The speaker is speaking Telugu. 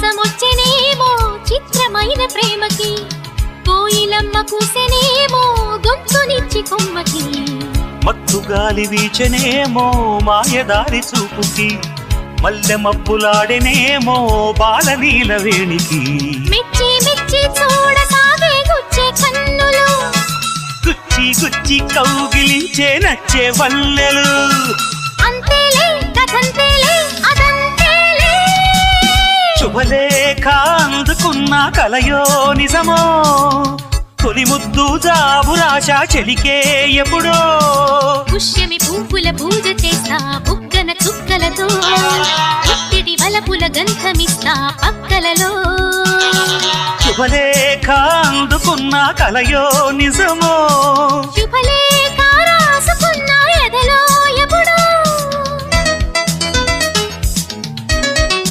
మాసమొచ్చెనేమో చిత్రమైన ప్రేమకి కోయిలమ్మ కూసెనేమో గొంతునిచ్చి కొమ్మకి మత్తు గాలి వీచెనేమో మాయదారి చూపుకి మల్లె మబ్బులాడెనేమో బాలనీల వేణికి మెచ్చి మెచ్చి చూడసాగే గుచ్చే కన్నులు గుచ్చి గుచ్చి కౌగిలించే నచ్చే వల్లెలు అంతేలే కథంతేలే అదంతేలే శుభలేఖ అందుకున్న కలయో నిజమో తొలి ముద్దు జాబురాశ చెలికే ఎప్పుడో పుష్యమి పువ్వుల పూజ చేస్తా బుగ్గన చుక్కలతో పుట్టిడి వలపుల గంధమిస్తా పక్కలలో శుభలేఖ అందుకున్న కలయో నిజమో శుభలే